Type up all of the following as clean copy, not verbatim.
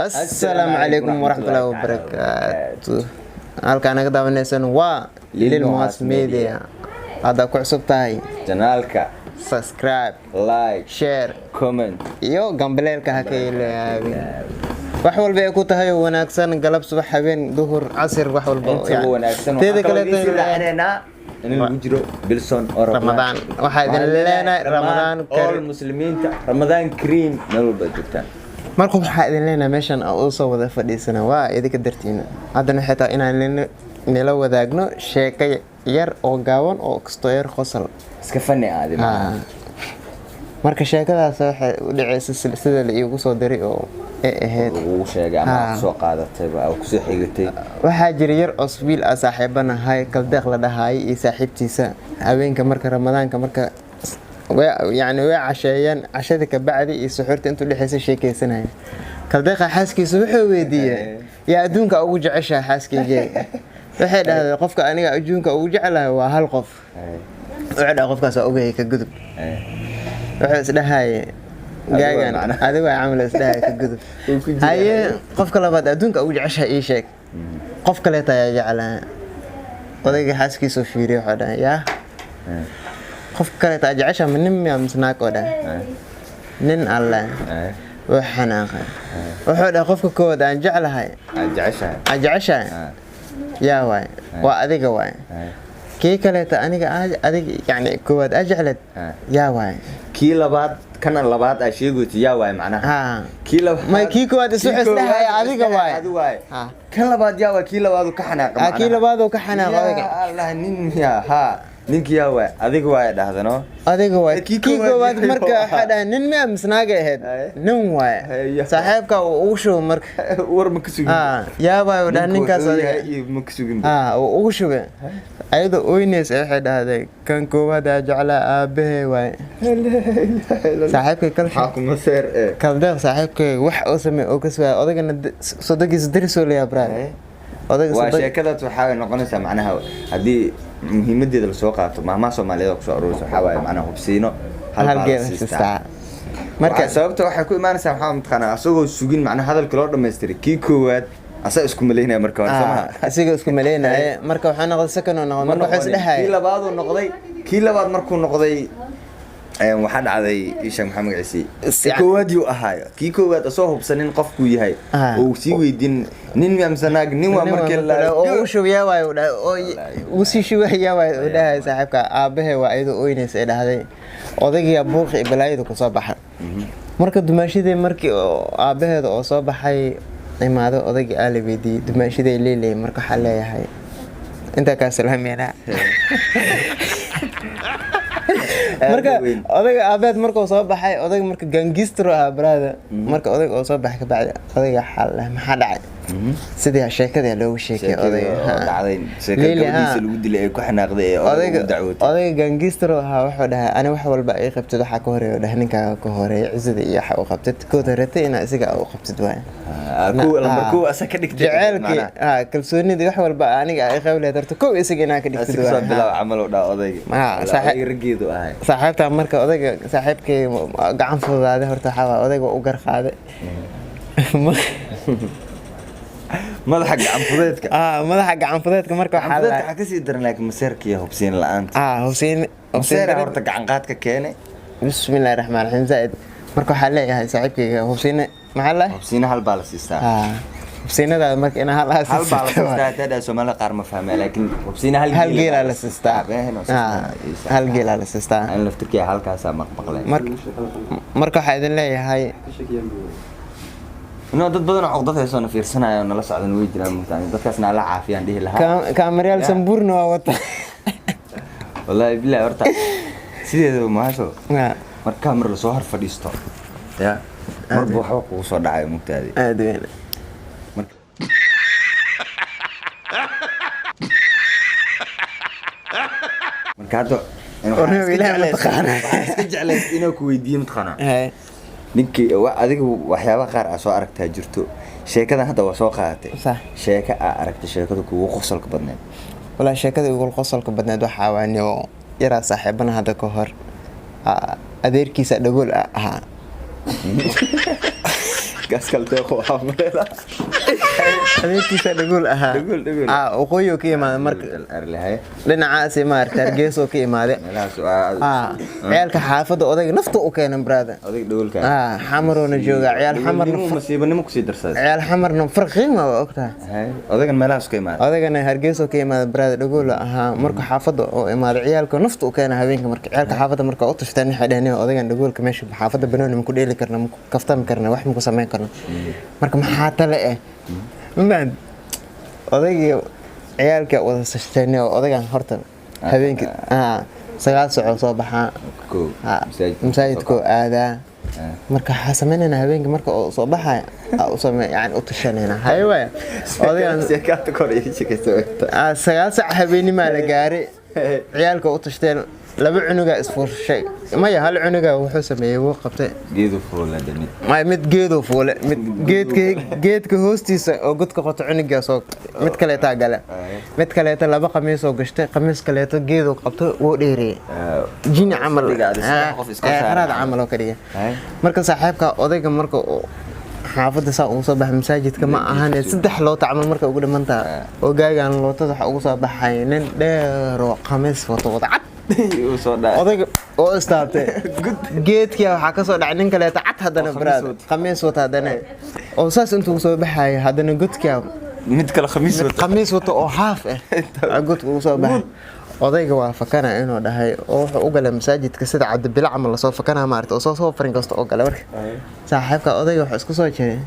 السلام عليكم ورحمة الله وبركاته. halkaan naga daawanaysan waa Lil Moss Media. Hada ku cusub tahay janaalka, subscribe, like, share, comment iyo gambaleelka ha ka ilaawin. wax walba ay ku tahay wanaagsan galab subax habeen duhur casir wax walba inta wanaagsan teeda kale in lagu jiro bilson oo Ramadan waxa idin leenahay Ramadan all muslimiinta Ramadan kareem meel walba joogtaan. marka waxa idin leenahay meeshan oo soo wada fadhiisana waa idinka dartiina haddana xitaa inaan nila wadaagno sheekay yar oo gaaban oo kasto yar qosol iska fani aadina marka sheekadaas waxay u dhaceysay silsilada la iigu soo diray oo ahayd uu sheegay ama soo qaadatay oo ku soo xigatay waxaa jiray yar osbiil saaxiibana hay kaldeeq la dhahay iyo saaxiibtiisa haweenka marka Ramadaanka marka يعني way casheeyeen cashada ka bacdi iyo suxurta intuu dhixaysa sheekeysanaya kaldeeqa xaaskiisa wuxuu weydiiyay yaa adduunka ugu jeceshahay xaaskeyga waxay dhahdeen qofka aniga adduunka ugu jecelahay waa hal qof wuxuu dhahay qofkaas oo ogay ka gudub wuxuu isdhahay gaagan adiga waa camal isdhahay ka gudub haye qofka labaad adduunka ugu jeceshahay ii sheeg qof kale taa jecelahay odayga xaaskiisa fiiriyo wuxuu dhahay yaa qof kale taa jecesha nin miya misnaak oo dhan nin Allah waxanaaqay wuxuu dhahay qofka kood aan jeclahay jeceshahay yaa waay waa adiga waay kii kale taa aniga yani kood ajeclad yaa waay kii labaad kana labaad ay sheegayto yaa waay macnaha kii labaad ma kii kood isu xisnahay adiga waay kan labaad yaa waay kii labaad ka xanaaqay kii labaad ka xanaaqay Allah nin ya ha ninkii yaa waay adiga waay dhahdano adiga waay kii koowaad marka xadaan nin ma misnaaga ahayd nin waay saaxiibka uu shubo marka war ma ka sugin yaa waay dhahan ninkaas adiga ma ka sugin uu shubo ayada oyneys waxay dhahday kan koowaad jeclaa aabahay waay saaxiibka xakuma seer kaldeeq saaxiibka wax oo sameey oo kasbaa odagana sodagiis dariso leeyahay brad odaga waa sheekadaas waxa noqonaysaa macnaha hadii muhiimadeeda la soo qaato maama Soomaaliyeed ku soo ururso waxa waay macnaha hubsiino hal geed siista marka sababta waxay ku imaanaysaa waxa mutqana asagoo sugin macnaha hadalka loo dhameystiray kii koowaad asaa isku maleynaa marka waan samaha asiga isku maleynaa marka waxa noqday second noqday marka waxa isdhahay kii labaad markuu noqday waxa dhacday isha Maxamed Ciise koowaad uu ahaayo kii koowaad asoo hubsanin qofku yahay oo si weydin nin miamsanaag nin waa markii la oo shubiyaa waay oo uu si shubiyaa waay oo dhahay saaxiibka aabahay waa ayadu oyneys ay dhahday odayga buuqi balaayada ku soo baxay marka dumaashidii markii aabaheeda oo soo baxay imaado odayga aalibeedii dumaashidii leelay marka waxa leeyahay inta ka salaameena marka odayga aabeed markuu soo baxay odayga marka gangster ah brother marka odayga oo soo baxay ka bacdi odayga xal maxaa dhacay sidii sheekada loogu sheekay odayga dhacday sheekadiisa lagu dilay ay ku xanaaqday odayga odayga gangster ah wuxuu dhahay ana wax walba ay qabtid waxa ka horeeyo dhaninka ka horeeyo cizada iyo waxa uu qabtid kood horeetay in isaga uu qabtid waay markuu asa ka dhigtay jaceelki kalsoonida wax walba aniga ay qawleed darto koow isaga inaa ka dhigtid waay soo bilaw amal u dhaa odayga saaxiib rageedu ahay saaxiibta marka odayga saaxiibkay gacan fududaaday horta waxa odayga u gar qaaday madaxa gacan fudeedka marka waxa ka sii daran laakiin maseerkiya hubsiin la'aanta hubsiin horta gacan qaadka keenay bismillaahir rahmaanir rahiim zaid marka waxa leeyahay saaxiibkayga hubsiin maxaa la hubsiin hal baa la siistaa hubsiinada marka in hal baa la siistaa tada Soomaaliya qaar ma fahmay laakiin hubsiin hal geel la siistaa hal geel la siistaa aan laftirkiisa halkaas maqmaqlay marka waxa idin leeyahay inoo dad badan oo codad hayso fiirsanaayo nala socdan way jiraan mugtaan dadkaasna la caafiyaan dhihi lahaa kaamiraal sambuurna waa wata wallahi billahi horta sideedo maasho marka kaamir la soo har fadhiisto ya marba waxa ku soo dhacay mugtaadi aad weyn marka hado inuu iska jeclay inuu ku weydiiyo mutqana ninkii adiga waxyaabo qaar ah soo aragtaa jirto sheekada hadda waa soo qaadatay sheeka aragtay sheekada kugu qosolka badneed wala sheekada ugu qosolka badneed waxa waanyo yara saaxiibana hadda ka hor adeerkiisa dhagool ahaa barnaamijkaas kala deeqo waxaa mareela habeenkiisa dhagul ahaa dhagul waqooyi ka imaada marka dhinacaas maaragtay Hargeysa ka imaade ciyaalka xaafada odayga nafta u keenan brother odayga dhagulka xamarona jooga ciyaal xamarna masiibanimo ku sii darsaday ciyaal xamarna farqiin ma ogtahay odaygan meelahaas ka imaada odaygan Hargeysa ka imaada brother dhagul ahaa marka xaafada oo imaada ciyaalka nafta u keenan habeenka marka ciyaalka xaafada marka u tashtaan waxay dhahneen odaygan dhagulka meesha xaafada banooni ma ku dheeli karna ma kaftan karna wax ma ku sameyn karna marka maxaa tale man odayga ciyaalka wada sashteen odaygan horta habeenkii 9 saac soo baxaa masaajidku aadaa marka waxa sameynayna habeenkii marka soo baxay oo sameey yani u tashanayna haywa odaygan sheekada kor iyo sheekada 9 saac habeenimo la gaaray ciyaalka u tashteen laba cunuga isfurshay maya hal cunuga wuxuu sameeyay wuu qabtay geedo fuule damid mid geedo fuule mid geedka hoostiisa oo godka qoto cunuga soo mid kale taa gala mid kale taa laba qamiis oo gashtay qamiis kale taa geedo qabto wuu dheeriyay jini camal qof iska saarad camal oo kaliya marka saaxiibka odayga marka xaafada saa ugu soo baxay masaajidka ma ahan 3 loota camal marka ugu dhimanta oo gaagan lootada waxa ugu soo baxay nin dheer oo qamiis wato wada cad odayga oo istaabtay geedkii waxa ka soo dhacay nin kale cad hadana brad qamiis wata hadana oo saas intuu soo baxay hadana godkii mid kale qamiis wata oo haaf godku uu soo baxay odayga waa fakana inuu dhahay oo wuxuu u galay masaajidka sida cad bil camal la soo fakana maartay oo soo farin kasta oo galay marka saaxiibka odayga wuxuu isku soo jiray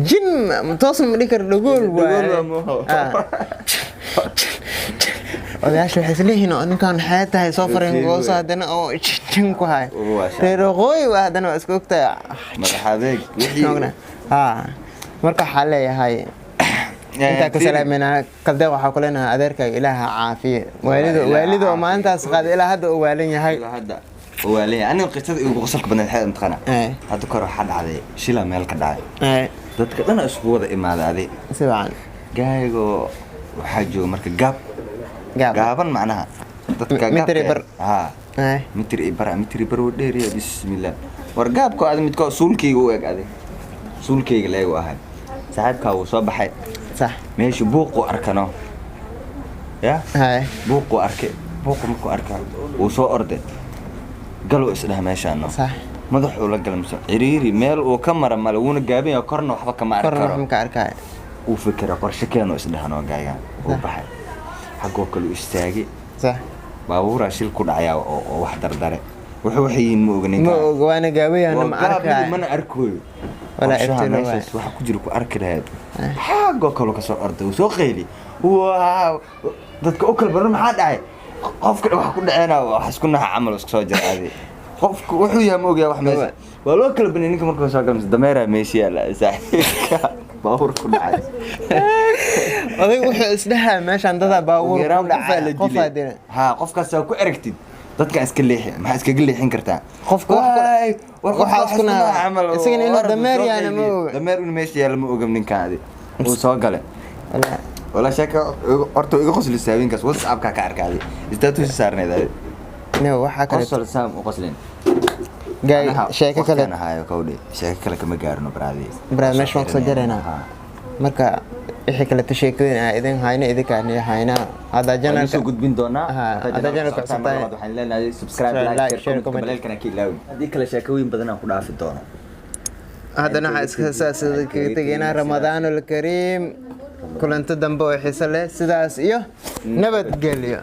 jin toos ma dhikar dhagol odayaasha waxay isleeyihiin oo ninkan waxay tahay soo farin gooso hadana oo jin ku hay reerooy waa hadana isku ogtaa madaxadeeg wixii marka waxa leeyahay inta ka salaamina kalde waxa ku leenahay adeerka ilaaha caafiye waalido oo maantaas qaad ilaa hadda oo waalan yahay aniga qisada ugu qosolka badan waxay intaqana hadda kor waxa dhacday shila meel ka dhacay dadka dhan isku wada imaaday sibaan gaaygo waxa jooga marka gaaban macnaha dadka mitri bar oo dheeriya bismillah war gaabko aad midko suulkayga u eg aday suulkayga leeyahay ahay saaxiibka uu soo baxay صح meesha buuqo arkano ya buuqo markuu arka uu soo orday galo isdhaha meeshaan صح madaxu la galmso ciriiri meel uu ka mara mal wuuna gaabin korna waxba kama arkay uu fikira qorshe keeno isdhahan oo gaaga uu baxay xaqoo kale u istaagay صح baabuura shil ku dhacaya oo wax dardare wuxuu waxyiin ma oganin ma ogaana gaabayana ma arkay mana arkoy wala ibtilo waxa ku jiro ku arki lahayd xaqoo kale ka soo orday uu soo qeyli waaw dadka oo kale bar maxaa dhacay qofka wax ku dhaceena wax isku naha camal isku soo jiraaday qofku wuxuu yahay ma ogaa wax meesha waa loo kala banay ninka markuu soo galmay dameera meesha la saaxiibka baawur ku dhacay adigu wuxuu isdhaha meeshan dada baawur ku dhacay qof aadina qofkaas ku aragtid dadka iska leexin maxaa iska leexin kartaa qofka waxa isku naha camal isagana inuu dameer yaana ma oga dameer inuu meesha yaala ma oga ninkaadi uu soo galay wala shaka horta iga qosli saawinkaas WhatsApp ka arkaaday status saarneeday waxa kale qosol saam u qoslin gaay sheeko kale hayo kawdhe sheeko kale kama gaarno braadi meesha waan soo jarayna marka wixii kale tasheekadina idin hayna idinkaani hayna hada janal soo gudbin doona hada janal ka sabtay waxaan leenahay subscribe like share comment balelkana ki ilaawi hadii kale sheekooyin badan aan ku dhaafi doono hadana waxa iska saasada ka tagayna ramadaanul kariim kulanto dambe oo xiiso leh sidaas iyo nabad geliyo